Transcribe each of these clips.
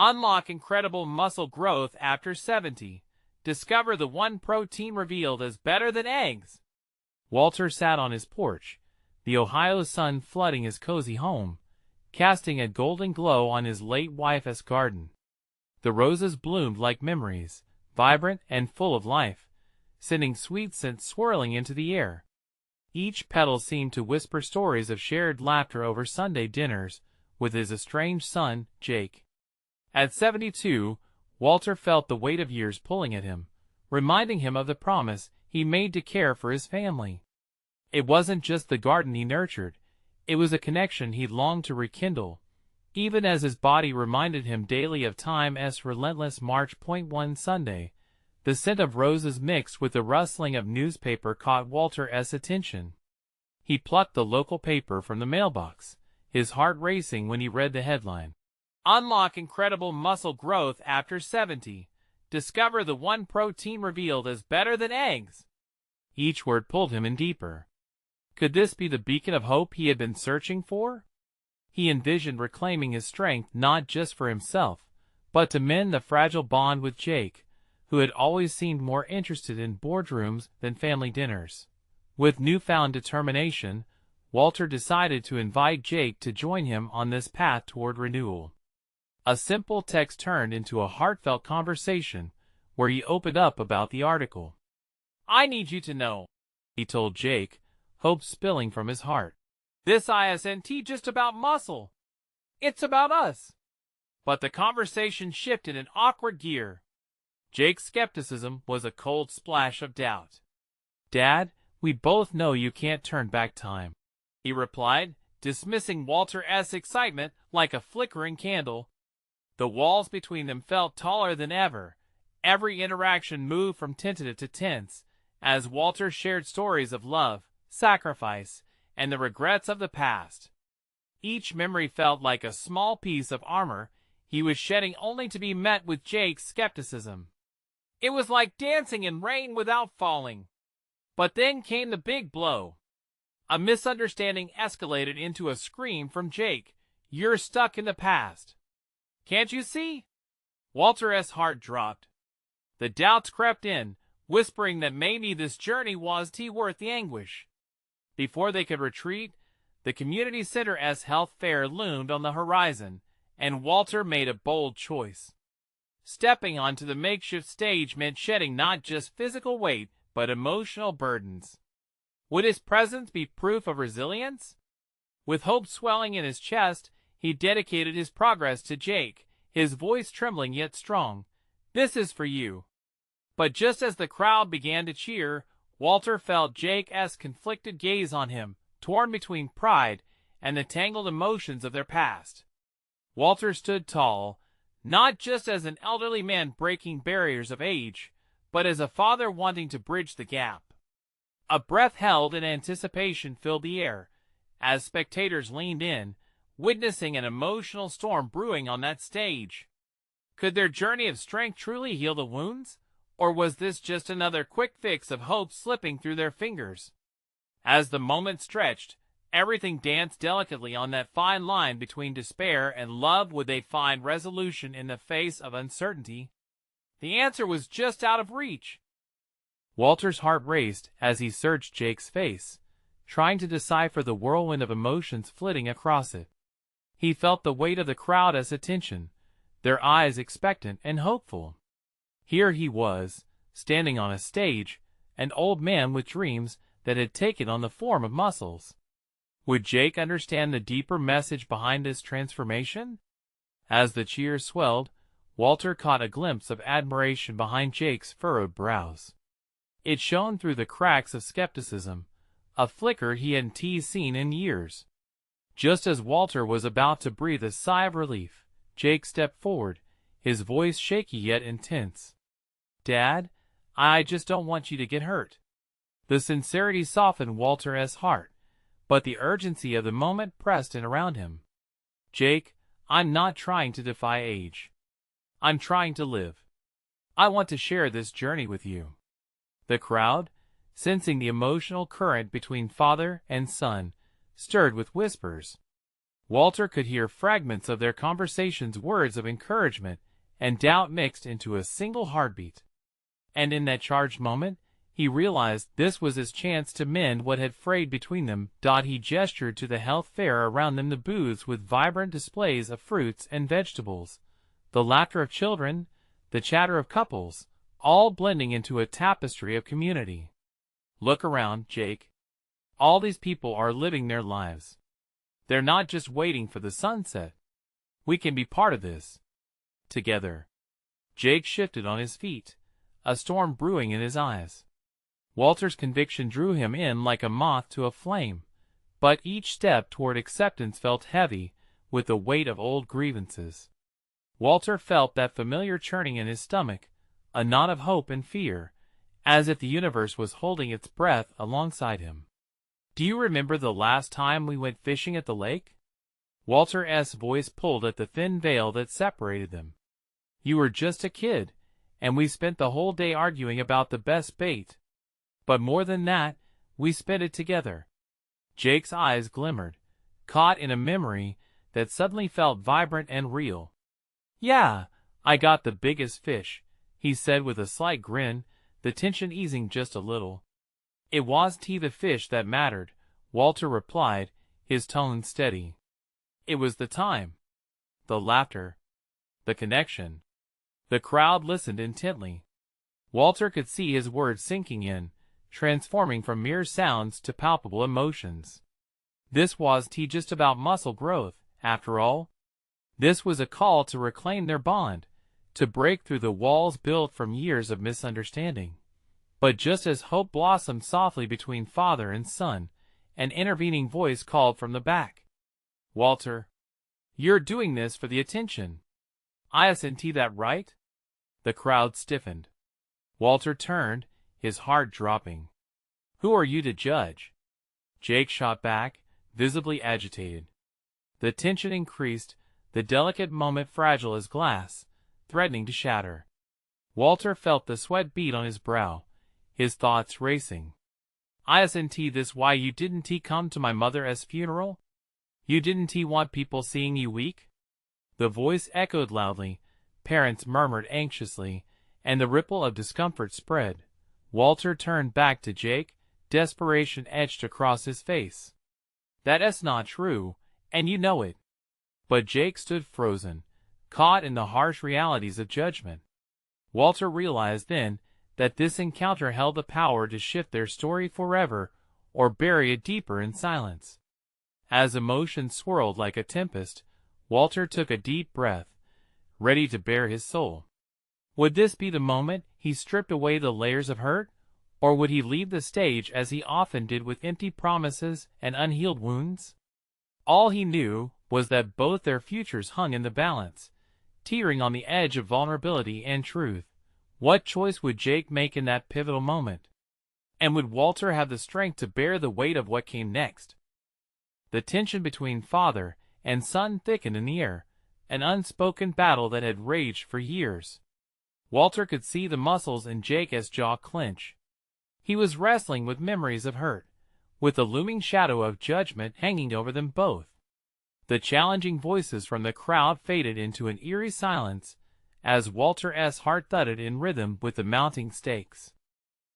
Unlock incredible muscle growth after 70. Discover the one protein revealed as better than eggs. Walter sat on his porch, the Ohio sun flooding his cozy home, casting a golden glow on his late wife's garden. The roses bloomed like memories, vibrant and full of life, sending sweet scents swirling into the air. Each petal seemed to whisper stories of shared laughter over Sunday dinners with his estranged son, Jake. At 72, Walter felt the weight of years pulling at him, reminding him of the promise he made to care for his family. It wasn't just the garden he nurtured, it was a connection he longed to rekindle, even as his body reminded him daily of time's relentless march. One Sunday, the scent of roses mixed with the rustling of newspaper caught Walter's attention. He plucked the local paper from the mailbox, his heart racing when he read the headline. Unlock incredible muscle growth after 70. Discover the one protein revealed as better than eggs. Each word pulled him in deeper. Could this be the beacon of hope he had been searching for? He envisioned reclaiming his strength not just for himself, but to mend the fragile bond with Jake, who had always seemed more interested in boardrooms than family dinners. With newfound determination, Walter decided to invite Jake to join him on this path toward renewal. A simple text turned into a heartfelt conversation, where he opened up about the article. "I need you to know," he told Jake, hope spilling from his heart. "This isn't just about muscle. It's about us." But the conversation shifted in awkward gear. Jake's skepticism was a cold splash of doubt. "Dad, we both know you can't turn back time," he replied, dismissing Walter's excitement like a flickering candle. The walls between them felt taller than ever. Every interaction moved from tentative to tense, as Walter shared stories of love, sacrifice, and the regrets of the past. Each memory felt like a small piece of armor he was shedding only to be met with Jake's skepticism. It was like dancing in rain without falling. But then came the big blow. A misunderstanding escalated into a scream from Jake. "You're stuck in the past. Can't you see?" Walter's heart dropped. The doubts crept in, whispering that maybe this journey wasn't worth the anguish. Before they could retreat, the community center's health fair loomed on the horizon, and Walter made a bold choice. Stepping onto the makeshift stage meant shedding not just physical weight, but emotional burdens. Would his presence be proof of resilience? With hope swelling in his chest, he dedicated his progress to Jake, his voice trembling yet strong. "This is for you." But just as the crowd began to cheer, Walter felt Jake's conflicted gaze on him, torn between pride and the tangled emotions of their past. Walter stood tall, not just as an elderly man breaking barriers of age, but as a father wanting to bridge the gap. A breath held in anticipation filled the air, as spectators leaned in, witnessing an emotional storm brewing on that stage. Could their journey of strength truly heal the wounds, or was this just another quick fix of hope slipping through their fingers? As the moment stretched, everything danced delicately on that fine line between despair and love. Would they find resolution in the face of uncertainty? The answer was just out of reach. Walter's heart raced as he searched Jake's face, trying to decipher the whirlwind of emotions flitting across it. He felt the weight of the crowd's attention, their eyes expectant and hopeful. Here he was, standing on a stage, an old man with dreams that had taken on the form of muscles. Would Jake understand the deeper message behind this transformation? As the cheers swelled, Walter caught a glimpse of admiration behind Jake's furrowed brows. It shone through the cracks of skepticism, a flicker he hadn't seen in years. Just as Walter was about to breathe a sigh of relief, Jake stepped forward, his voice shaky yet intense. "Dad, I just don't want you to get hurt." The sincerity softened Walter's heart, but the urgency of the moment pressed in around him. "Jake, I'm not trying to defy age. I'm trying to live. I want to share this journey with you." The crowd, sensing the emotional current between father and son, stirred with whispers. Walter could hear fragments of their conversations, words of encouragement and doubt mixed into a single heartbeat. And in that charged moment, he realized this was his chance to mend what had frayed between them. He gestured to the health fair around them, the booths with vibrant displays of fruits and vegetables, the laughter of children, the chatter of couples, all blending into a tapestry of community. Look around, Jake. All these people are living their lives. They're not just waiting for the sunset. We can be part of this. Together. Jake shifted on his feet, a storm brewing in his eyes. Walter's conviction drew him in like a moth to a flame, but each step toward acceptance felt heavy with the weight of old grievances. Walter felt that familiar churning in his stomach, a knot of hope and fear, as if the universe was holding its breath alongside him. Do you remember the last time we went fishing at the lake? Walter's voice pulled at the thin veil that separated them. You were just a kid, and we spent the whole day arguing about the best bait. But more than that, we spent it together. Jake's eyes glimmered, caught in a memory that suddenly felt vibrant and real. Yeah, I got the biggest fish, he said with a slight grin, the tension easing just a little. It wasn't the fish that mattered, Walter replied, his tone steady. It was the time, the laughter, the connection. The crowd listened intently. Walter could see his words sinking in, transforming from mere sounds to palpable emotions. This wasn't just about muscle growth, after all. This was a call to reclaim their bond, to break through the walls built from years of misunderstanding. But just as hope blossomed softly between father and son, an intervening voice called from the back. Walter, you're doing this for the attention. Isn't that right? The crowd stiffened. Walter turned, his heart dropping. Who are you to judge? Jake shot back, visibly agitated. The tension increased, the delicate moment fragile as glass, threatening to shatter. Walter felt the sweat bead on his brow, his thoughts racing. Isn't this why you didn't come to my mother's funeral? You didn't want people seeing you weak? The voice echoed loudly, parents murmured anxiously, and the ripple of discomfort spread. Walter turned back to Jake, desperation etched across his face. That's not true, and you know it. But Jake stood frozen, caught in the harsh realities of judgment. Walter realized then that this encounter held the power to shift their story forever or bury it deeper in silence. As emotion swirled like a tempest, Walter took a deep breath, ready to bare his soul. Would this be the moment he stripped away the layers of hurt, or would he leave the stage as he often did with empty promises and unhealed wounds? All he knew was that both their futures hung in the balance, teetering on the edge of vulnerability and truth. What choice would Jake make in that pivotal moment? And would Walter have the strength to bear the weight of what came next? The tension between father and son thickened in the air, an unspoken battle that had raged for years. Walter could see the muscles in Jake's jaw clench. He was wrestling with memories of hurt, with the looming shadow of judgment hanging over them both. The challenging voices from the crowd faded into an eerie silence as Walter's heart thudded in rhythm with the mounting stakes.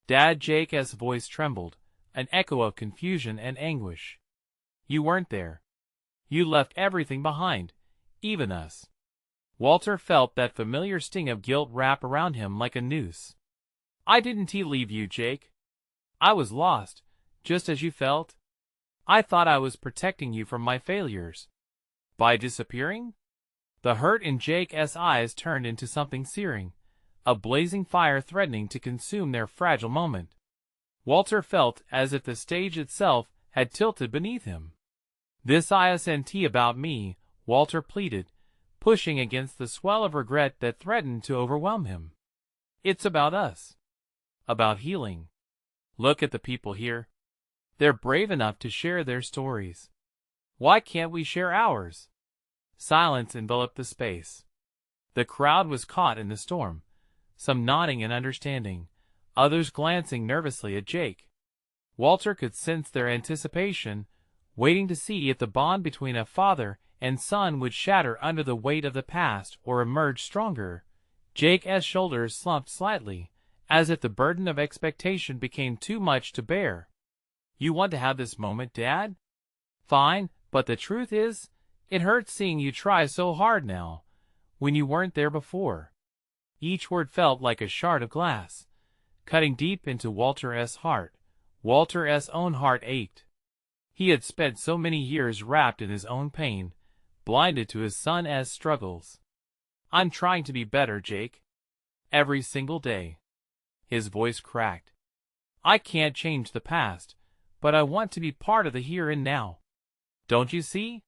Dad, Jake's voice trembled, an echo of confusion and anguish. You weren't there. You left everything behind, even us. Walter felt that familiar sting of guilt wrap around him like a noose. I didn't leave you, Jake. I was lost, just as you felt. I thought I was protecting you from my failures. By disappearing? The hurt in Jake's eyes turned into something searing, a blazing fire threatening to consume their fragile moment. Walter felt as if the stage itself had tilted beneath him. This isn't about me, Walter pleaded, pushing against the swell of regret that threatened to overwhelm him. It's about us. About healing. Look at the people here. They're brave enough to share their stories. Why can't we share ours? Silence enveloped the space. The crowd was caught in the storm, some nodding in understanding, others glancing nervously at Jake. Walter could sense their anticipation, waiting to see if the bond between a father and son would shatter under the weight of the past or emerge stronger. Jake's shoulders slumped slightly, as if the burden of expectation became too much to bear. "You want to have this moment, Dad? Fine, but the truth is, it hurts seeing you try so hard now, when you weren't there before." Each word felt like a shard of glass, cutting deep into Walter's heart. Walter's own heart ached. He had spent so many years wrapped in his own pain, blinded to his son's struggles. "I'm trying to be better, Jake. Every single day." His voice cracked. "I can't change the past, but I want to be part of the here and now. Don't you see?"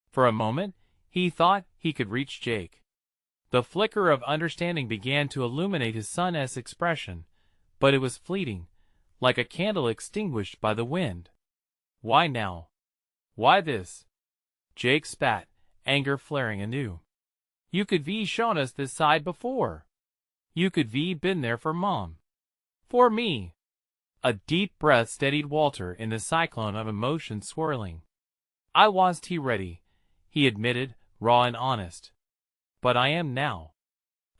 For a moment, he thought he could reach Jake. The flicker of understanding began to illuminate his son's expression, but it was fleeting, like a candle extinguished by the wind. "Why now? Why this?" Jake spat, anger flaring anew. "You could be shown us this side before. You could be been there for Mom. For me." A deep breath steadied Walter in the cyclone of emotion swirling. "I wasn't ready," he admitted, raw and honest. "But I am now.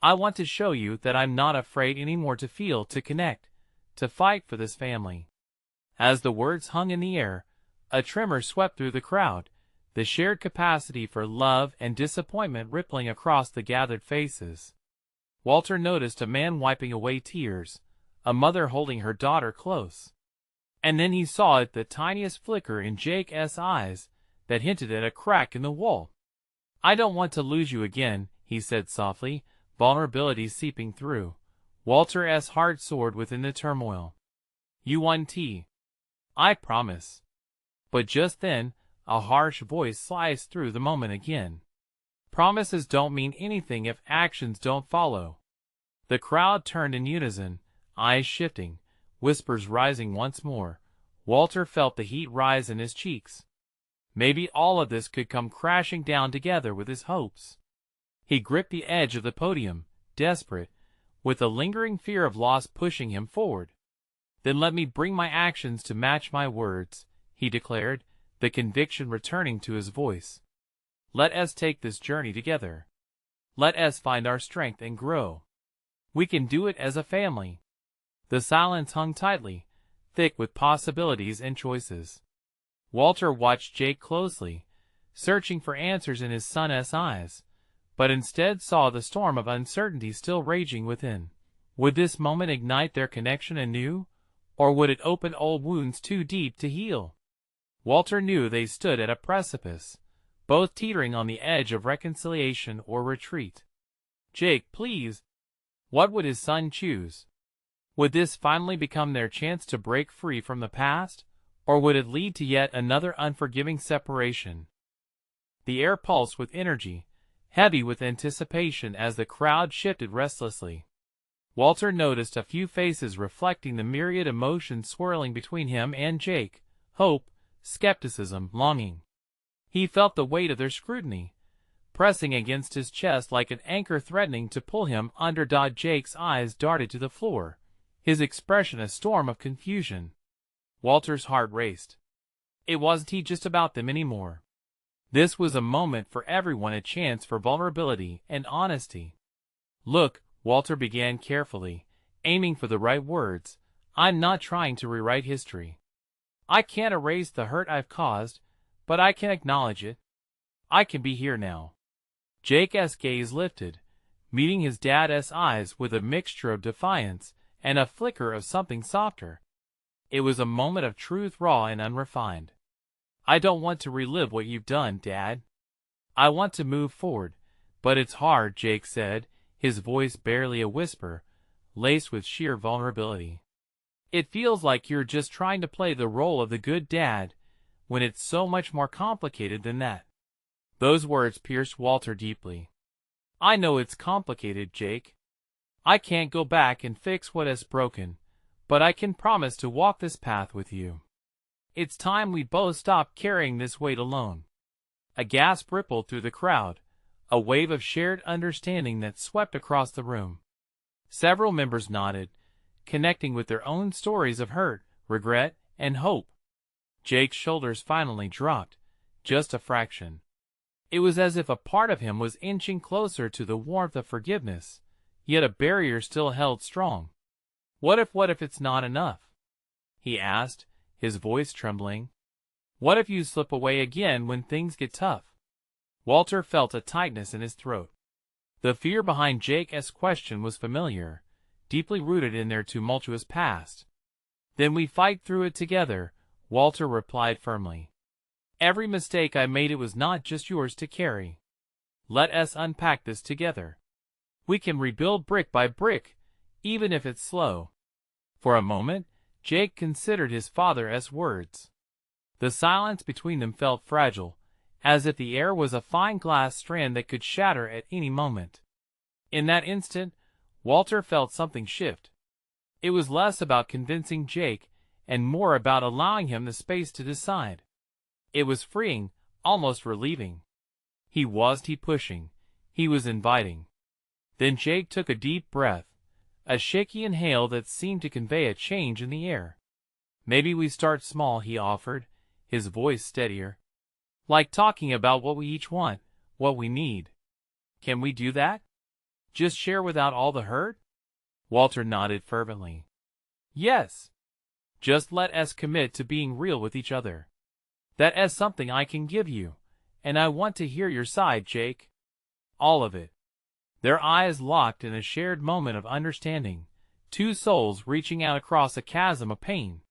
I want to show you that I'm not afraid anymore to feel, to connect, to fight for this family." As the words hung in the air, a tremor swept through the crowd, the shared capacity for love and disappointment rippling across the gathered faces. Walter noticed a man wiping away tears, a mother holding her daughter close. And then he saw the tiniest flicker in Jake's eyes that hinted at a crack in the wall. "I don't want to lose you again," he said softly, vulnerability seeping through. Walter's heart soared within the turmoil. "You want tea? I promise." But just then, a harsh voice sliced through the moment again. "Promises don't mean anything if actions don't follow." The crowd turned in unison, eyes shifting, whispers rising once more. Walter felt the heat rise in his cheeks. Maybe all of this could come crashing down together with his hopes. He gripped the edge of the podium, desperate, with a lingering fear of loss pushing him forward. "Then let me bring my actions to match my words," he declared, the conviction returning to his voice. "Let us take this journey together. Let us find our strength and grow. We can do it as a family." The silence hung tightly, thick with possibilities and choices. Walter watched Jake closely, searching for answers in his son's eyes, but instead saw the storm of uncertainty still raging within. Would this moment ignite their connection anew, or would it open old wounds too deep to heal? Walter knew they stood at a precipice, both teetering on the edge of reconciliation or retreat. "Jake, please." What would his son choose? Would this finally become their chance to break free from the past, or would it lead to yet another unforgiving separation? The air pulsed with energy, heavy with anticipation as the crowd shifted restlessly. Walter noticed a few faces reflecting the myriad emotions swirling between him and Jake: hope, skepticism, longing. He felt the weight of their scrutiny, pressing against his chest like an anchor threatening to pull him under. Jake's eyes darted to the floor, his expression a storm of confusion. Walter's heart raced. It wasn't just about them anymore. This was a moment for everyone, a chance for vulnerability and honesty. "Look," Walter began carefully, aiming for the right words, "I'm not trying to rewrite history. I can't erase the hurt I've caused, but I can acknowledge it. I can be here now." Jake's gaze lifted, meeting his dad's eyes with a mixture of defiance and a flicker of something softer. It was a moment of truth, raw and unrefined. "I don't want to relive what you've done, Dad. I want to move forward, but it's hard," Jake said, his voice barely a whisper, laced with sheer vulnerability. "It feels like you're just trying to play the role of the good dad, when it's so much more complicated than that." Those words pierced Walter deeply. "I know it's complicated, Jake. I can't go back and fix what is broken, but I can promise to walk this path with you. It's time we both stopped carrying this weight alone." A gasp rippled through the crowd, a wave of shared understanding that swept across the room. Several members nodded, connecting with their own stories of hurt, regret, and hope. Jake's shoulders finally dropped, just a fraction. It was as if a part of him was inching closer to the warmth of forgiveness, yet a barrier still held strong. What if it's not enough? He asked, his voice trembling. What if you slip away again when things get tough? Walter felt a tightness in his throat. The fear behind Jake's question was familiar, deeply rooted in their tumultuous past. Then we fight through it together, Walter replied firmly. Every mistake I made, it was not just yours to carry. Let us unpack this together. We can rebuild brick by brick, even if it's slow. For a moment, Jake considered his father's words. The silence between them felt fragile, as if the air was a fine glass strand that could shatter at any moment. In that instant, Walter felt something shift. It was less about convincing Jake and more about allowing him the space to decide. It was freeing, almost relieving. He wasn't pushing, he was inviting. Then Jake took a deep breath, a shaky inhale that seemed to convey a change in the air. Maybe we start small, he offered, his voice steadier. Like talking about what we each want, what we need. Can we do that? Just share without all the hurt? Walter nodded fervently. Yes. Just let us commit to being real with each other. That is something I can give you, and I want to hear your side, Jake. All of it. Their eyes locked in a shared moment of understanding, two souls reaching out across a chasm of pain.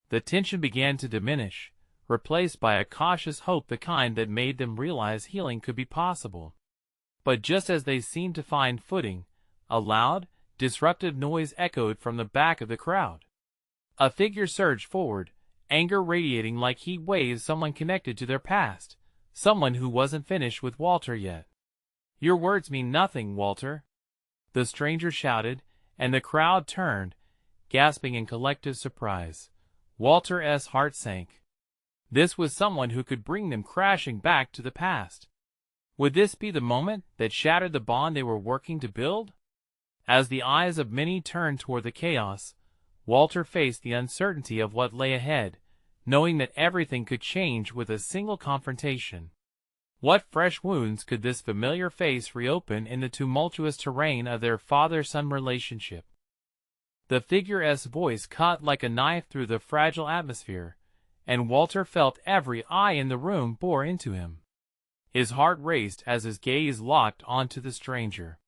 The tension began to diminish, replaced by a cautious hope, the kind that made them realize healing could be possible. But just as they seemed to find footing, a loud, disruptive noise echoed from the back of the crowd. A figure surged forward, anger radiating like heat waves, someone connected to their past, someone who wasn't finished with Walter yet. Your words mean nothing, Walter, the stranger shouted, and the crowd turned, gasping in collective surprise. Walter's heart sank. This was someone who could bring them crashing back to the past. Would this be the moment that shattered the bond they were working to build? As the eyes of many turned toward the chaos, Walter faced the uncertainty of what lay ahead, knowing that everything could change with a single confrontation. What fresh wounds could this familiar face reopen in the tumultuous terrain of their father-son relationship? The figure's voice cut like a knife through the fragile atmosphere, and Walter felt every eye in the room bore into him. His heart raced as his gaze locked onto the stranger.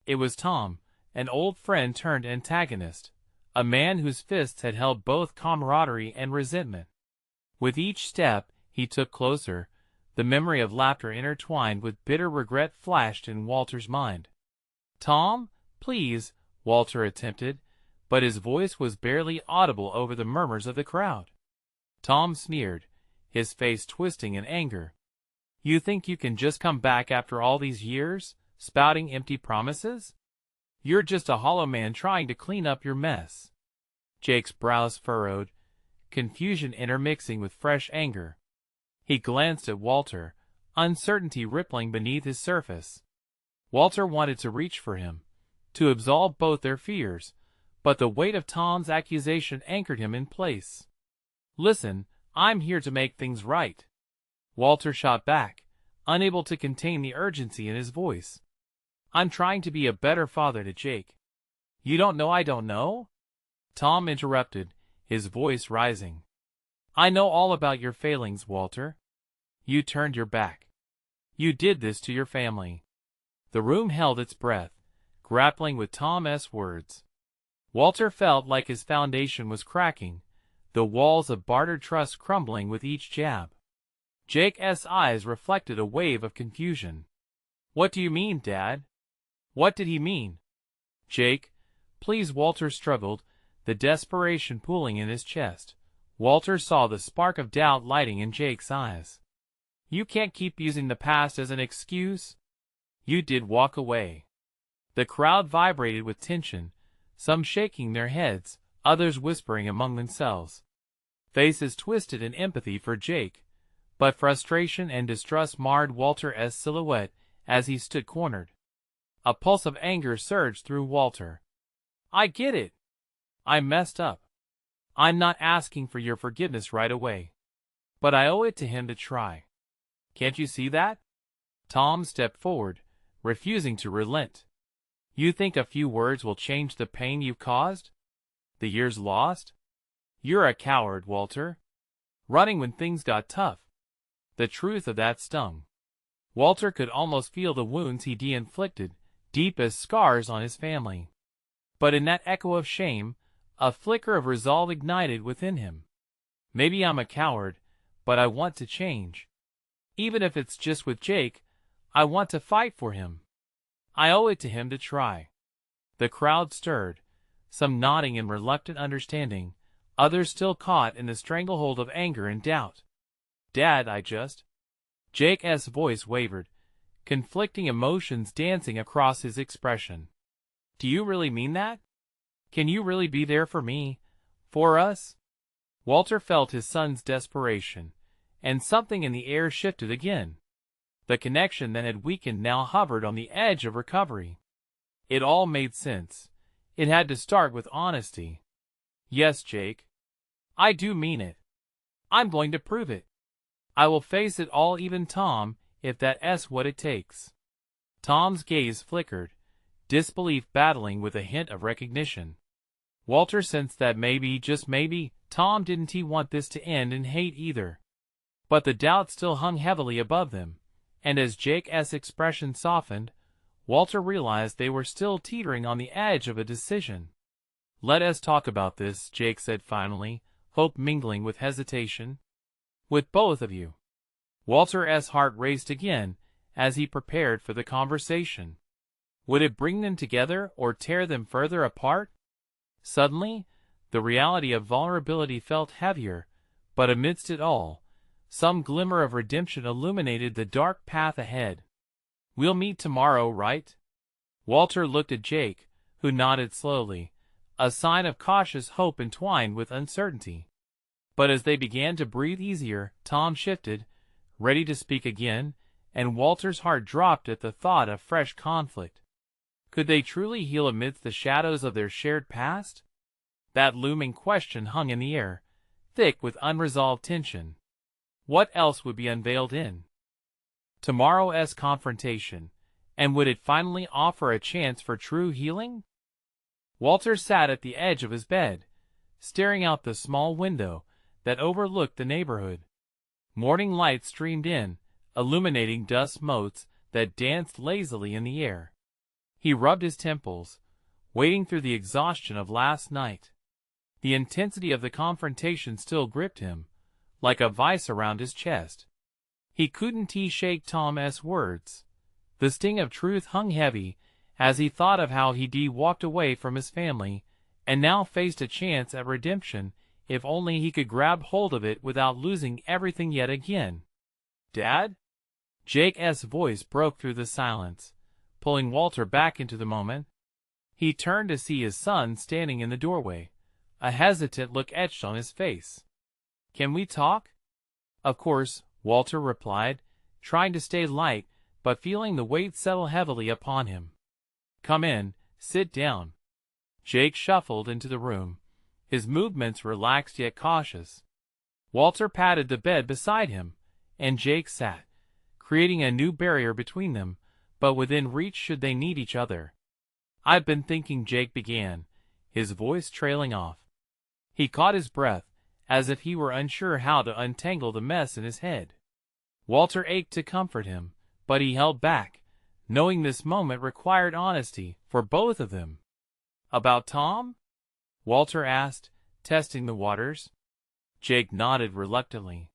It was Tom, an old friend turned antagonist, a man whose fists had held both camaraderie and resentment. With each step he took closer, the memory of laughter intertwined with bitter regret flashed in Walter's mind. "Tom, please," Walter attempted, but his voice was barely audible over the murmurs of the crowd. Tom sneered, his face twisting in anger. "You think you can just come back after all these years, spouting empty promises? You're just a hollow man trying to clean up your mess." Jake's brows furrowed, confusion intermixing with fresh anger. He glanced at Walter, uncertainty rippling beneath his surface. Walter wanted to reach for him, to absolve both their fears, but the weight of Tom's accusation anchored him in place. "Listen, I'm here to make things right." Walter shot back, unable to contain the urgency in his voice. "I'm trying to be a better father to Jake." "You don't know I don't know?" Tom interrupted, his voice rising. "I know all about your failings, Walter. You turned your back. You did this to your family." The room held its breath, grappling with Tom's words. Walter felt like his foundation was cracking, the walls of bartered trust crumbling with each jab. Jake's eyes reflected a wave of confusion. "What do you mean, Dad? What did he mean?" "Jake, please," Walter struggled, the desperation pooling in his chest. Walter saw the spark of doubt lighting in Jake's eyes. "You can't keep using the past as an excuse. You did walk away." The crowd vibrated with tension, some shaking their heads, others whispering among themselves. Faces twisted in empathy for Jake, but frustration and distrust marred Walter's silhouette as he stood cornered. A pulse of anger surged through Walter. "I get it. I messed up. I'm not asking for your forgiveness right away. but I owe it to him to try. Can't you see that? Tom stepped forward, refusing to relent. You think a few words will change the pain you've caused? The years lost? You're a coward, Walter. Running when things got tough. The truth of that stung. Walter could almost feel the wounds he'd inflicted, deep as scars on his family. But in that echo of shame, a flicker of resolve ignited within him. Maybe I'm a coward, but I want to change. Even if it's just with Jake, I want to fight for him. I owe it to him to try. The crowd stirred, some nodding in reluctant understanding, others still caught in the stranglehold of anger and doubt. Dad, Jake's voice wavered, conflicting emotions dancing across his expression. Do you really mean that? Can you really be there for me? For us? Walter felt his son's desperation, and something in the air shifted again. The connection that had weakened now hovered on the edge of recovery. It all made sense. It had to start with honesty. Yes, Jake. I do mean it. I'm going to prove it. I will face it all, even Tom, if that's what it takes. Tom's gaze flickered, disbelief battling with a hint of recognition. Walter sensed that maybe, just maybe, Tom didn't want this to end in hate either. But the doubt still hung heavily above them, and as Jake's expression softened, Walter realized they were still teetering on the edge of a decision. Let us talk about this, Jake said finally, hope mingling with hesitation. With both of you. Walter's heart raced again as he prepared for the conversation. Would it bring them together or tear them further apart? Suddenly, the reality of vulnerability felt heavier, but amidst it all, some glimmer of redemption illuminated the dark path ahead. We'll meet tomorrow, right? Walter looked at Jake, who nodded slowly, a sign of cautious hope entwined with uncertainty. But as they began to breathe easier, Tom shifted, ready to speak again, and Walter's heart dropped at the thought of fresh conflict. Could they truly heal amidst the shadows of their shared past? That looming question hung in the air, thick with unresolved tension. What else would be unveiled in tomorrow's confrontation, and would it finally offer a chance for true healing? Walter sat at the edge of his bed, staring out the small window that overlooked the neighborhood. Morning light streamed in, illuminating dust motes that danced lazily in the air. He rubbed his temples, waiting through the exhaustion of last night. The intensity of the confrontation still gripped him, like a vice around his chest. He couldn't shake Tom's words. The sting of truth hung heavy as he thought of how he'd walked away from his family, and now faced a chance at redemption if only he could grab hold of it without losing everything yet again. Dad? Jake's voice broke through the silence, pulling Walter back into the moment. He turned to see his son standing in the doorway, a hesitant look etched on his face. Can we talk? Of course, Walter replied, trying to stay light, but feeling the weight settle heavily upon him. Come in, sit down. Jake shuffled into the room, his movements relaxed yet cautious. Walter patted the bed beside him, and Jake sat, creating a new barrier between them, but within reach should they need each other. I've been thinking, Jake began, his voice trailing off. He caught his breath, as if he were unsure how to untangle the mess in his head. Walter ached to comfort him, but he held back, knowing this moment required honesty for both of them. About Tom? Walter asked, testing the waters. Jake nodded reluctantly.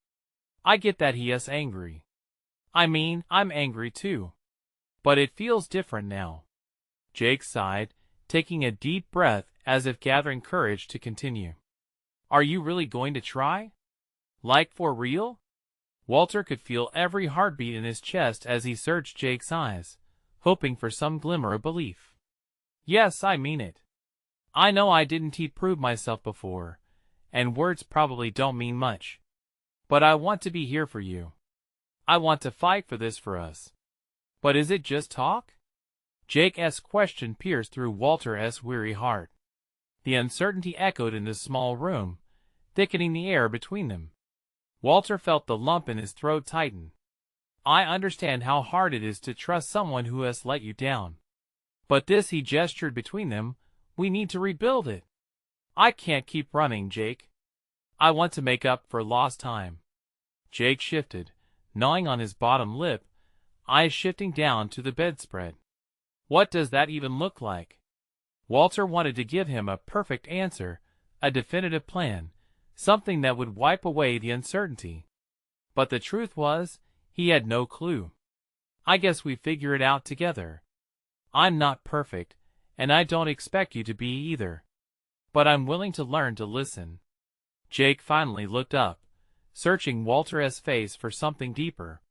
I get that he is angry. I mean, I'm angry too. But it feels different now. Jake sighed, taking a deep breath as if gathering courage to continue. Are you really going to try? Like for real? Walter could feel every heartbeat in his chest as he searched Jake's eyes, hoping for some glimmer of belief. Yes, I mean it. I know I didn't prove myself before, and words probably don't mean much. But I want to be here for you. I want to fight for this for us. But is it just talk? Jake's question pierced through Walter's weary heart. The uncertainty echoed in the small room, thickening the air between them. Walter felt the lump in his throat tighten. I understand how hard it is to trust someone who has let you down. But this, he gestured between them, we need to rebuild it. I can't keep running, Jake. I want to make up for lost time. Jake shifted, gnawing on his bottom lip, eyes shifting down to the bedspread. What does that even look like? Walter wanted to give him a perfect answer, a definitive plan, something that would wipe away the uncertainty. But the truth was, he had no clue. I guess we figure it out together. I'm not perfect, and I don't expect you to be either. But I'm willing to learn to listen. Jake finally looked up, searching Walter's face for something deeper.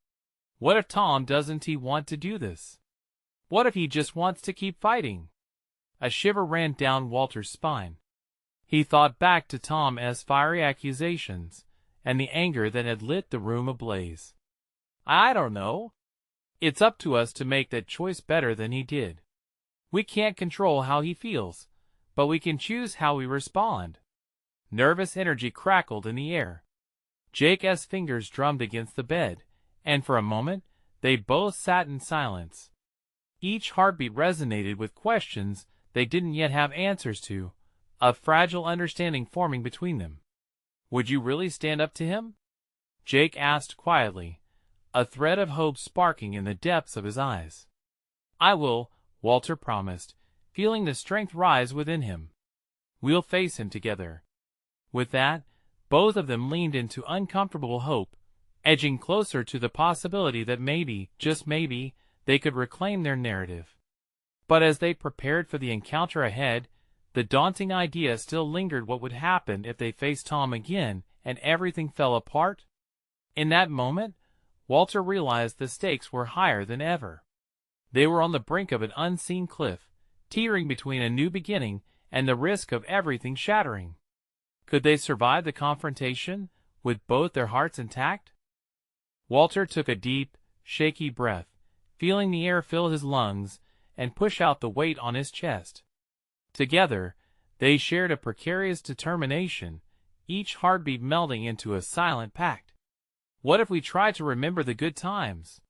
What if Tom doesn't he want to do this? What if he just wants to keep fighting? A shiver ran down Walter's spine. He thought back to Tom's fiery accusations, and the anger that had lit the room ablaze. I don't know. It's up to us to make that choice better than he did. We can't control how he feels, but we can choose how we respond. Nervous energy crackled in the air. Jake's fingers drummed against the bed, and for a moment, they both sat in silence. Each heartbeat resonated with questions they didn't yet have answers to, a fragile understanding forming between them. Would you really stand up to him? Jake asked quietly, a thread of hope sparking in the depths of his eyes. I will, Walter promised, feeling the strength rise within him. We'll face him together. With that, both of them leaned into uncomfortable hope, edging closer to the possibility that maybe, just maybe, they could reclaim their narrative. But as they prepared for the encounter ahead, the daunting idea still lingered. What would happen if they faced Tom again and everything fell apart? In that moment, Walter realized the stakes were higher than ever. They were on the brink of an unseen cliff, teetering between a new beginning and the risk of everything shattering. Could they survive the confrontation, with both their hearts intact? Walter took a deep, shaky breath, feeling the air fill his lungs and push out the weight on his chest. Together, they shared a precarious determination, each heartbeat melding into a silent pact. What if we try to remember the good times?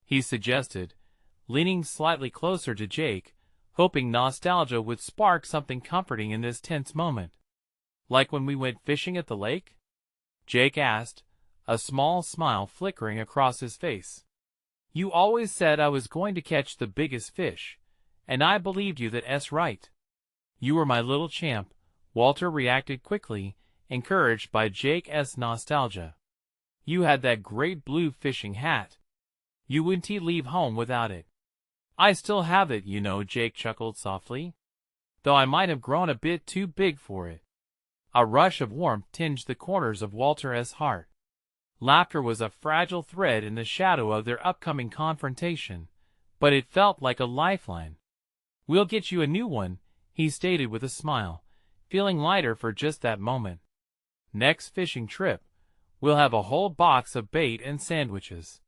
He suggested, leaning slightly closer to Jake, hoping nostalgia would spark something comforting in this tense moment. Like when we went fishing at the lake? Jake asked, a small smile flickering across his face. You always said I was going to catch the biggest fish, and I believed you. That's right. You were my little champ, Walter reacted quickly, encouraged by Jake's nostalgia. You had that great blue fishing hat. You wouldn't leave home without it. I still have it, you know, Jake chuckled softly. Though I might have grown a bit too big for it. A rush of warmth tinged the corners of Walter's heart. Laughter was a fragile thread in the shadow of their upcoming confrontation, but it felt like a lifeline. We'll get you a new one, he stated with a smile, feeling lighter for just that moment. Next fishing trip, we'll have a whole box of bait and sandwiches.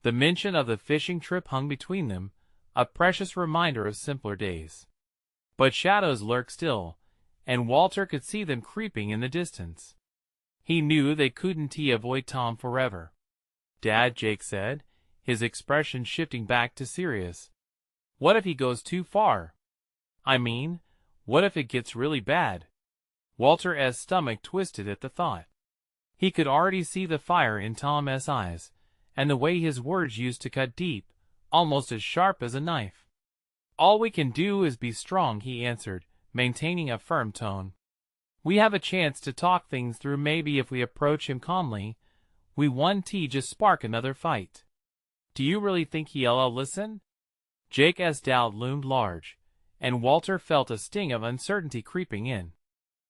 The mention of the fishing trip hung between them, a precious reminder of simpler days. But shadows lurked still, and Walter could see them creeping in the distance. He knew they couldn't avoid Tom forever. Dad, Jake said, his expression shifting back to serious. What if he goes too far? I mean, what if it gets really bad? Walter's stomach twisted at the thought. He could already see the fire in Tom's eyes, and the way his words used to cut deep, almost as sharp as a knife. All we can do is be strong, he answered, maintaining a firm tone. We have a chance to talk things through. Maybe if we approach him calmly, we won't just spark another fight. Do you really think he'll listen? Jake's doubt loomed large, and Walter felt a sting of uncertainty creeping in.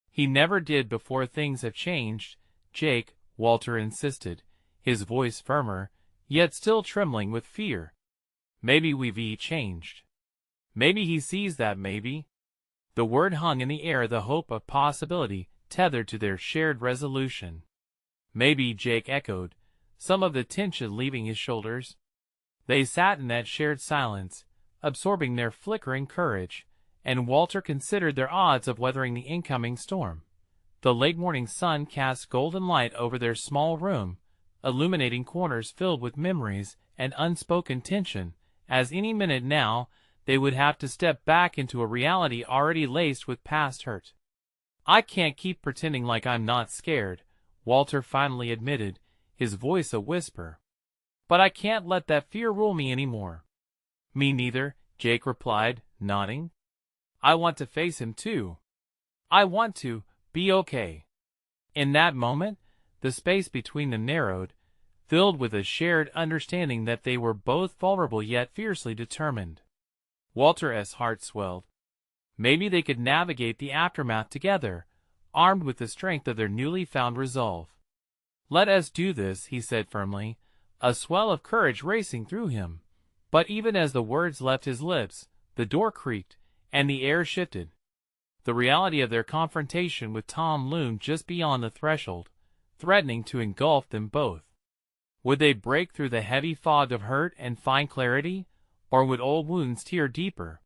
He never did before. Things have changed, Jake, Walter insisted, his voice firmer, yet still trembling with fear. Maybe we've changed. Maybe he sees that. Maybe. The word hung in the air, the hope of possibility tethered to their shared resolution. Maybe, Jake echoed, some of the tension leaving his shoulders. They sat in that shared silence, absorbing their flickering courage, and Walter considered their odds of weathering the incoming storm. The late morning sun cast golden light over their small room, illuminating corners filled with memories and unspoken tension, as any minute now they would have to step back into a reality already laced with past hurt. "I can't keep pretending like I'm not scared," Walter finally admitted, his voice a whisper. "But I can't let that fear rule me anymore." "Me neither," Jake replied, nodding. "I want to face him too. I want to be okay." In that moment, the space between them narrowed, filled with a shared understanding that they were both vulnerable yet fiercely determined. Walter's heart swelled. Maybe they could navigate the aftermath together, armed with the strength of their newly found resolve. "Let us do this," he said firmly, a swell of courage racing through him. But even as the words left his lips, the door creaked, and the air shifted. The reality of their confrontation with Tom loomed just beyond the threshold, threatening to engulf them both. Would they break through the heavy fog of hurt and find clarity, or would old wounds tear deeper?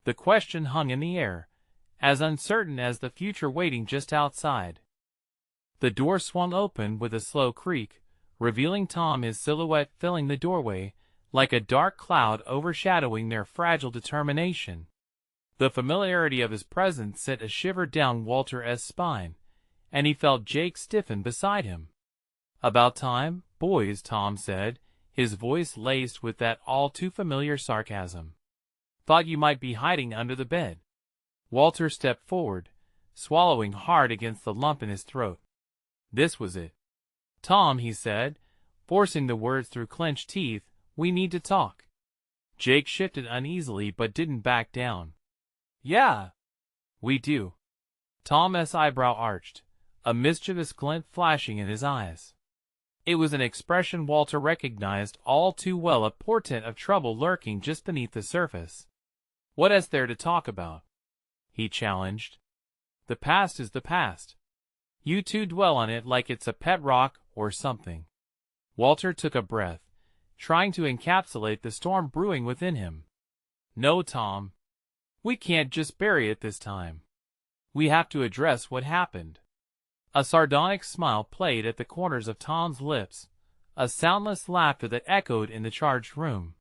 The question hung in the air, as uncertain as the future waiting just outside. The door swung open with a slow creak, revealing Tom, his silhouette filling the doorway, like a dark cloud overshadowing their fragile determination. The familiarity of his presence sent a shiver down Walter's spine, and he felt Jake stiffen beside him. "About time, boys," Tom said, his voice laced with that all-too-familiar sarcasm. "Thought you might be hiding under the bed." Walter stepped forward, swallowing hard against the lump in his throat. This was it. "Tom," he said, forcing the words through clenched teeth, "we need to talk." Jake shifted uneasily but didn't back down. "Yeah, we do." Tom's eyebrow arched, a mischievous glint flashing in his eyes. It was an expression Walter recognized all too well, a portent of trouble lurking just beneath the surface. "What is there to talk about?" he challenged. "The past is the past. You two dwell on it like it's a pet rock or something." Walter took a breath, trying to encapsulate the storm brewing within him. "No, Tom. We can't just bury it this time. We have to address what happened." A sardonic smile played at the corners of Tom's lips, a soundless laughter that echoed in the charged room.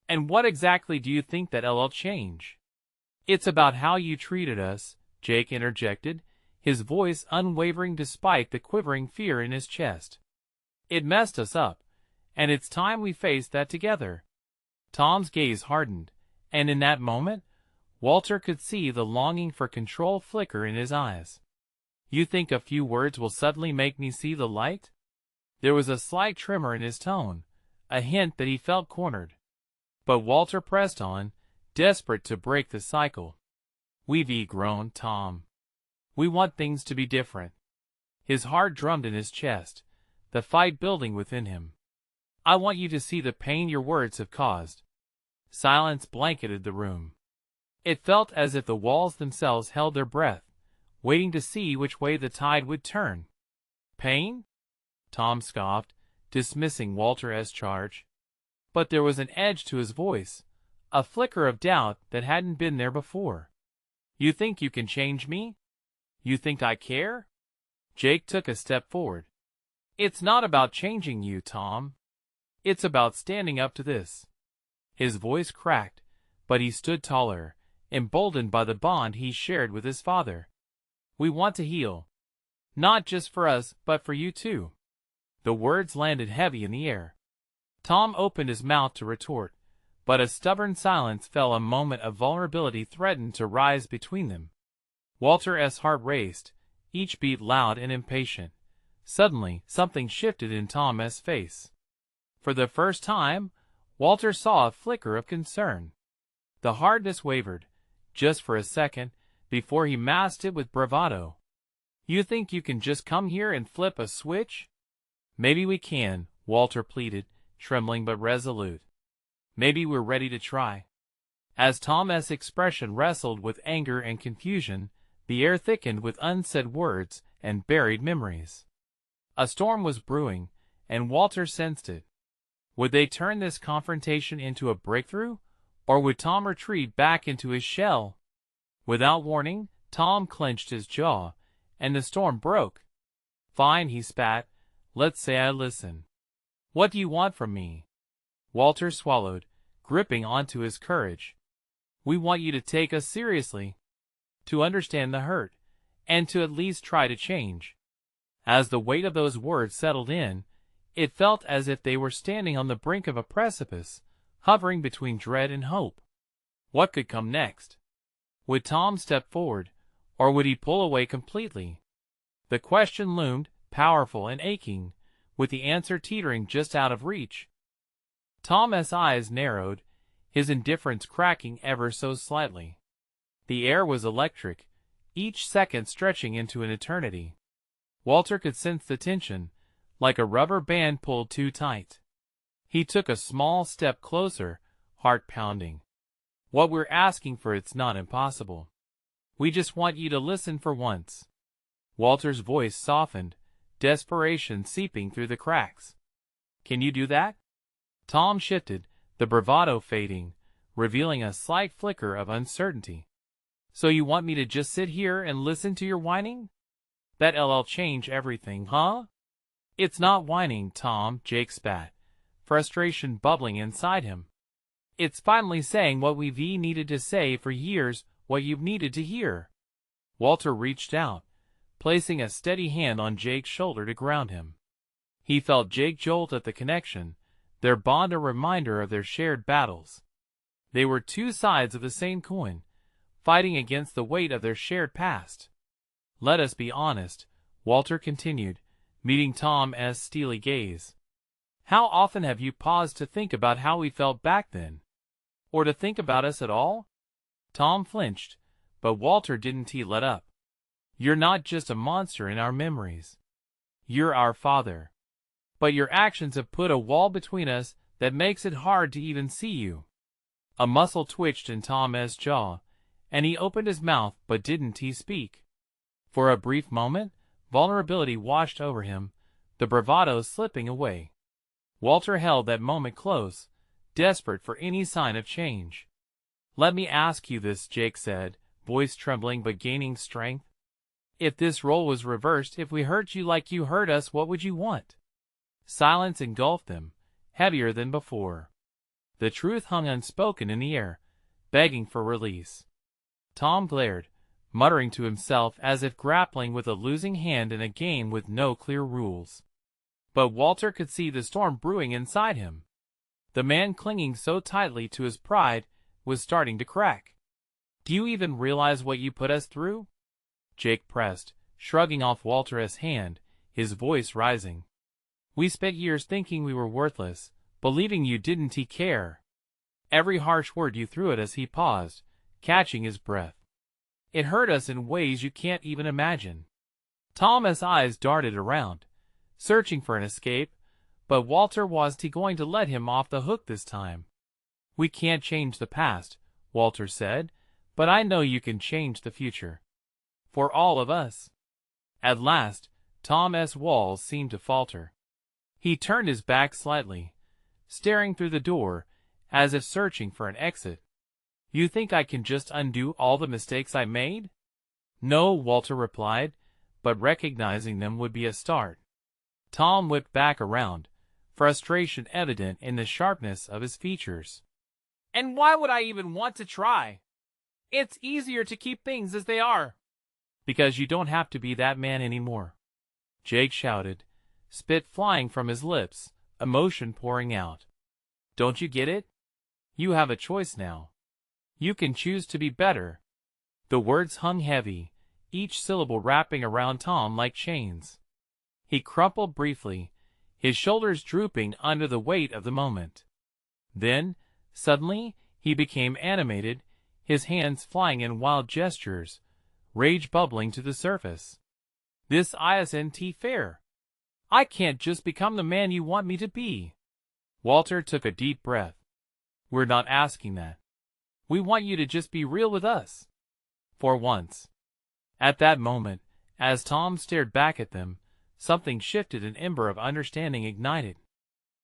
"And what exactly do you think that'll change?" "It's about how you treated us," Jake interjected, his voice unwavering despite the quivering fear in his chest. "It messed us up, and it's time we faced that together." Tom's gaze hardened, and in that moment, Walter could see the longing for control flicker in his eyes. "You think a few words will suddenly make me see the light?" There was a slight tremor in his tone, a hint that he felt cornered. But Walter pressed on, desperate to break the cycle. "We've grown, Tom. We want things to be different." His heart drummed in his chest, the fight building within him. "I want you to see the pain your words have caused." Silence blanketed the room. It felt as if the walls themselves held their breath, waiting to see which way the tide would turn. "Pain?" Tom scoffed, dismissing Walter's charge. But there was an edge to his voice, a flicker of doubt that hadn't been there before. "You think you can change me? You think I care?" Jake took a step forward. "It's not about changing you, Tom. It's about standing up to this." His voice cracked, but he stood taller, emboldened by the bond he shared with his father. "We want to heal. Not just for us, but for you too." The words landed heavy in the air. Tom opened his mouth to retort, but a stubborn silence fell. A moment of vulnerability threatened to rise between them. Walter's heart raced, each beat loud and impatient. Suddenly, something shifted in Tom's face. For the first time, Walter saw a flicker of concern. The hardness wavered, just for a second, before he masked it with bravado. "You think you can just come here and flip a switch?" "Maybe we can," Walter pleaded, trembling but resolute. "Maybe we're ready to try." As Tom's expression wrestled with anger and confusion, the air thickened with unsaid words and buried memories. A storm was brewing, and Walter sensed it. Would they turn this confrontation into a breakthrough, or would Tom retreat back into his shell? Without warning, Tom clenched his jaw, and the storm broke. "Fine," he spat. "Let's say I listen. What do you want from me?" Walter swallowed, gripping onto his courage. "We want you to take us seriously, to understand the hurt, and to at least try to change." As the weight of those words settled in, it felt as if they were standing on the brink of a precipice, hovering between dread and hope. What could come next? Would Tom step forward, or would he pull away completely? The question loomed, powerful and aching, with the answer teetering just out of reach. Tom's eyes narrowed, his indifference cracking ever so slightly. The air was electric, each second stretching into an eternity. Walter could sense the tension, like a rubber band pulled too tight. He took a small step closer, heart pounding. "What we're asking for, it's not impossible. We just want you to listen for once." Walter's voice softened, desperation seeping through the cracks. "Can you do that?" Tom shifted, the bravado fading, revealing a slight flicker of uncertainty. "So you want me to just sit here and listen to your whining? That'll change everything, huh?" "It's not whining, Tom," Jake spat, frustration bubbling inside him. "It's finally saying what we've needed to say for years, what you've needed to hear." Walter reached out, placing a steady hand on Jake's shoulder to ground him. He felt Jake jolt at the connection, their bond a reminder of their shared battles. They were two sides of the same coin, fighting against the weight of their shared past. "Let us be honest," Walter continued, meeting Tom's steely gaze. "How often have you paused to think about how we felt back then? Or to think about us at all?" Tom flinched, but Walter didn't let up. "You're not just a monster in our memories. You're our father. But your actions have put a wall between us that makes it hard to even see you." A muscle twitched in Tom's jaw, and he opened his mouth but didn't speak. For a brief moment, vulnerability washed over him, the bravado slipping away. Walter held that moment close, desperate for any sign of change. "Let me ask you this," Jake said, voice trembling but gaining strength. "If this role was reversed, if we hurt you like you hurt us, what would you want?" Silence engulfed them, heavier than before. The truth hung unspoken in the air, begging for release. Tom glared, muttering to himself as if grappling with a losing hand in a game with no clear rules. But Walter could see the storm brewing inside him. The man clinging so tightly to his pride was starting to crack. "Do you even realize what you put us through?" Jake pressed, shrugging off Walter's hand, his voice rising. "We spent years thinking we were worthless, believing you didn't care." Every harsh word you threw at us. He paused, catching his breath. "It hurt us in ways you can't even imagine." Tom's eyes darted around, searching for an escape, but Walter wasn't going to let him off the hook this time. "We can't change the past," Walter said, "but I know you can change the future. For all of us." At last, Tom's walls seemed to falter. He turned his back slightly, staring through the door, as if searching for an exit. "You think I can just undo all the mistakes I made?" "No," Walter replied, but recognizing them would be a start. Tom whipped back around, frustration evident in the sharpness of his features. "And why would I even want to try? It's easier to keep things as they are." "Because you don't have to be that man anymore," Jake shouted, spit flying from his lips, emotion pouring out. "Don't you get it? You have a choice now. You can choose to be better." The words hung heavy, each syllable wrapping around Tom like chains. He crumpled briefly, his shoulders drooping under the weight of the moment. Then, suddenly, he became animated, his hands flying in wild gestures, rage bubbling to the surface. "This isn't fair. I can't just become the man you want me to be." Walter took a deep breath. "We're not asking that. We want you to just be real with us. For once." At that moment, as Tom stared back at them, something shifted, an ember of understanding ignited.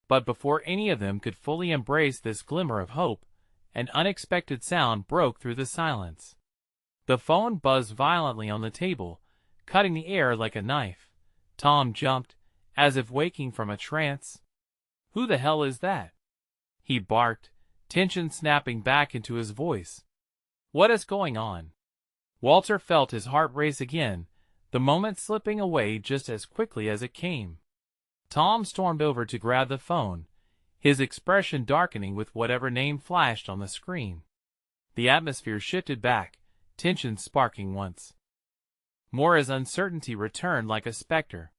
But before any of them could fully embrace this glimmer of hope, an unexpected sound broke through the silence. The phone buzzed violently on the table, cutting the air like a knife. Tom jumped, as if waking from a trance. "Who the hell is that?" he barked, tension snapping back into his voice. "What is going on?" Walter felt his heart race again, the moment slipping away just as quickly as it came. Tom stormed over to grab the phone, his expression darkening with whatever name flashed on the screen. The atmosphere shifted back, tension sparking once more as uncertainty returned like a specter.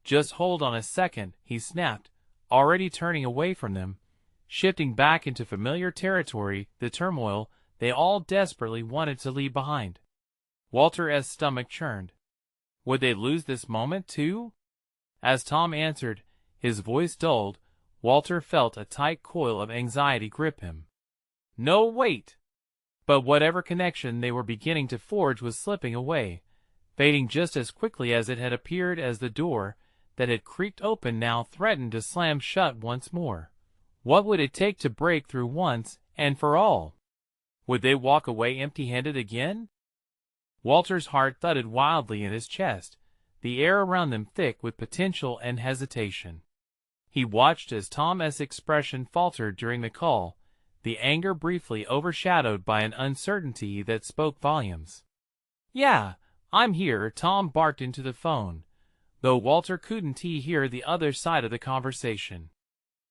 "Just hold on a second," he snapped, already turning away from them, shifting back into familiar territory, the turmoil they all desperately wanted to leave behind. Walter's stomach churned. Would they lose this moment too? As Tom answered, his voice dulled, Walter felt a tight coil of anxiety grip him. No, wait! But whatever connection they were beginning to forge was slipping away, fading just as quickly as it had appeared as the door that had creaked open now threatened to slam shut once more. What would it take to break through once and for all? Would they walk away empty-handed again? Walter's heart thudded wildly in his chest, the air around them thick with potential and hesitation. He watched as Tom's expression faltered during the call, the anger briefly overshadowed by an uncertainty that spoke volumes. "Yeah, I'm here," Tom barked into the phone, though Walter couldn't hear the other side of the conversation.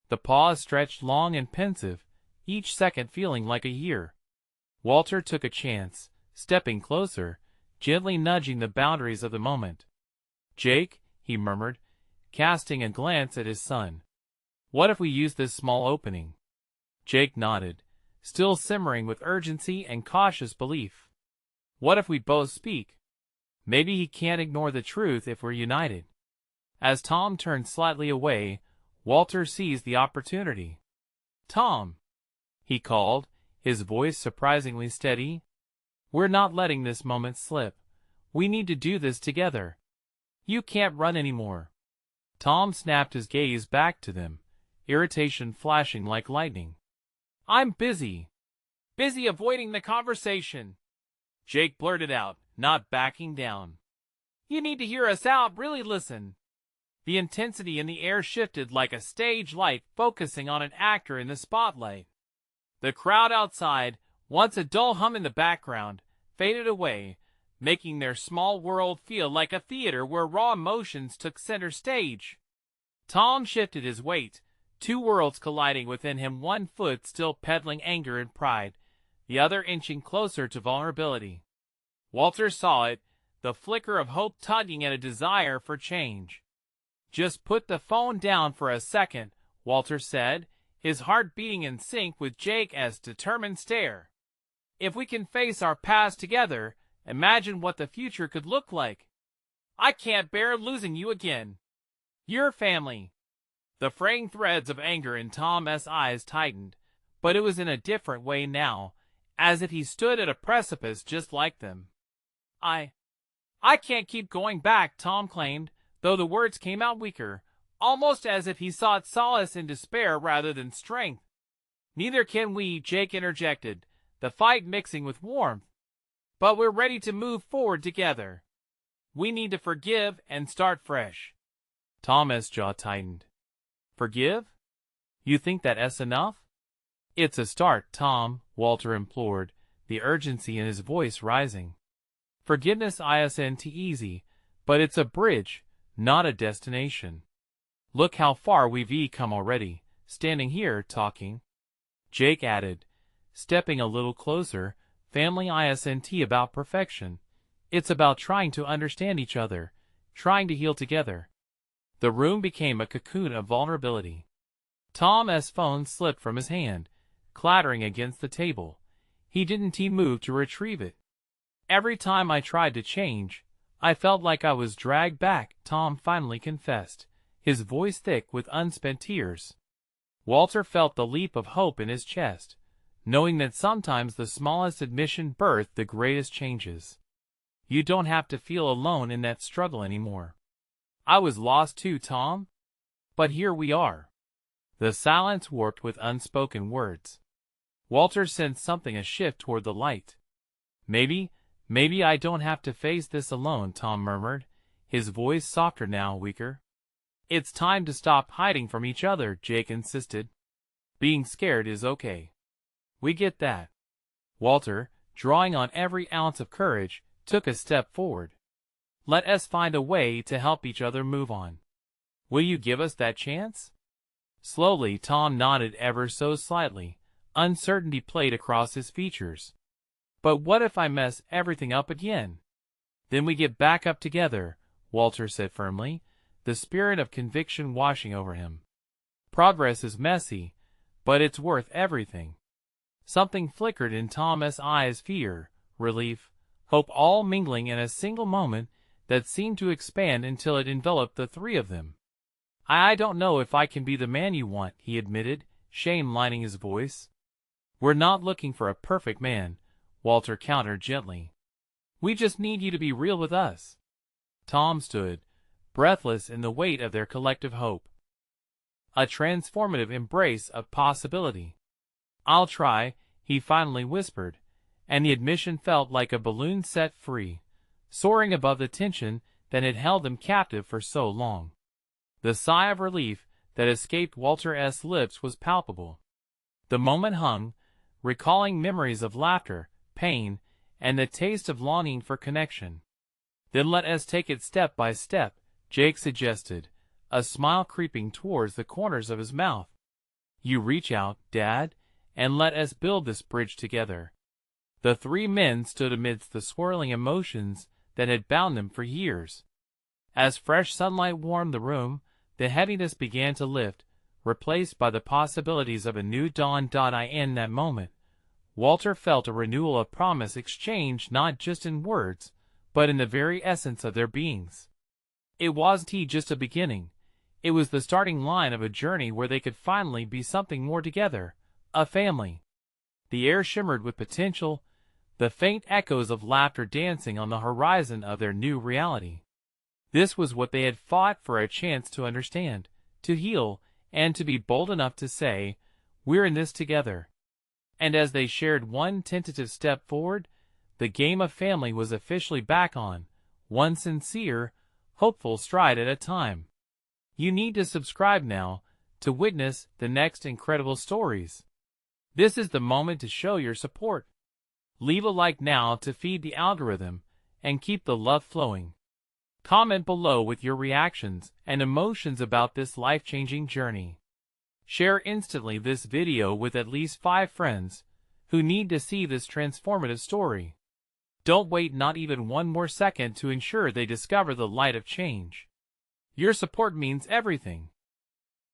The pause stretched long and pensive, each second feeling like a year. Walter took a chance, stepping closer, gently nudging the boundaries of the moment. "Jake," he murmured, casting a glance at his son. "What if we use this small opening?" Jake nodded, still simmering with urgency and cautious belief. "What if we both speak? Maybe he can't ignore the truth if we're united." As Tom turned slightly away, Walter seized the opportunity. "Tom," he called, his voice surprisingly steady. "We're not letting this moment slip. We need to do this together. You can't run anymore." Tom snapped his gaze back to them, irritation flashing like lightning. "I'm busy. Busy avoiding the conversation," Jake blurted out, not backing down. "You need to hear us out, really listen." The intensity in the air shifted like a stage light focusing on an actor in the spotlight. The crowd outside, once a dull hum in the background, faded away, making their small world feel like a theater where raw emotions took center stage. Tom shifted his weight, two worlds colliding within him, one foot still peddling anger and pride, the other inching closer to vulnerability. Walter saw it, the flicker of hope tugging at a desire for change. "Just put the phone down for a second," Walter said, his heart beating in sync with Jake's determined stare. "If we can face our past together, imagine what the future could look like. I can't bear losing you again. Your family." The fraying threads of anger in Tom's eyes tightened, but it was in a different way now, as if he stood at a precipice just like them. I can't keep going back," Tom claimed, though the words came out weaker, almost as if he sought solace in despair rather than strength. "Neither can we," Jake interjected, the fight mixing with warmth. "But we're ready to move forward together. We need to forgive and start fresh." Tom's jaw tightened. "Forgive? You think that's enough?" "It's a start, Tom," Walter implored, the urgency in his voice rising. "Forgiveness isn't easy, but it's a bridge, not a destination. Look how far we've come already, standing here talking." Jake added, stepping a little closer, "Family isn't about perfection. It's about trying to understand each other, trying to heal together." The room became a cocoon of vulnerability. Tom's phone slipped from his hand, clattering against the table. He didn't move to retrieve it. "Every time I tried to change, I felt like I was dragged back," Tom finally confessed, his voice thick with unspent tears. Walter felt the leap of hope in his chest, knowing that sometimes the smallest admission birthed the greatest changes. You don't have to feel alone in that struggle anymore. "I was lost too, Tom. But here we are." The silence warped with unspoken words. Walter sensed something a shift toward the light. Maybe Maybe I don't have to face this alone, Tom murmured, his voice softer now, weaker. It's time to stop hiding from each other, Jake insisted. Being scared is okay. We get that. Walter, drawing on every ounce of courage, took a step forward. Let us find a way to help each other move on. Will you give us that chance? Slowly, Tom nodded ever so slightly. Uncertainty played across his features. But what if I mess everything up again? Then we get back up together, Walter said firmly, the spirit of conviction washing over him. Progress is messy, but it's worth everything. Something flickered in Tom's eyes, fear, relief, hope all mingling in a single moment that seemed to expand until it enveloped the three of them. I don't know if I can be the man you want, he admitted, shame lining his voice. We're not looking for a perfect man, Walter countered gently. We just need you to be real with us. Tom stood, breathless in the weight of their collective hope. A transformative embrace of possibility. I'll try, he finally whispered, and the admission felt like a balloon set free, soaring above the tension that had held them captive for so long. The sigh of relief that escaped Walter's lips was palpable. The moment hung, recalling memories of laughter, pain, and the taste of longing for connection. Then let us take it step by step, Jake suggested, a smile creeping towards the corners of his mouth. You reach out, Dad, and let us build this bridge together. The three men stood amidst the swirling emotions that had bound them for years. As fresh sunlight warmed the room, the heaviness began to lift, replaced by the possibilities of a new dawn. In that moment, Walter felt a renewal of promise exchanged not just in words, but in the very essence of their beings. It wasn't just a beginning. It was the starting line of a journey where they could finally be something more together, a family. The air shimmered with potential, the faint echoes of laughter dancing on the horizon of their new reality. This was what they had fought for, a chance to understand, to heal, and to be bold enough to say, we're in this together. And as they shared one tentative step forward, the game of family was officially back on, one sincere, hopeful stride at a time. You need to subscribe now to witness the next incredible stories. This is the moment to show your support. Leave a like now to feed the algorithm and keep the love flowing. Comment below with your reactions and emotions about this life-changing journey. Share instantly this video with at least 5 friends who need to see this transformative story. Don't wait not even one more second to ensure they discover the light of change. Your support means everything.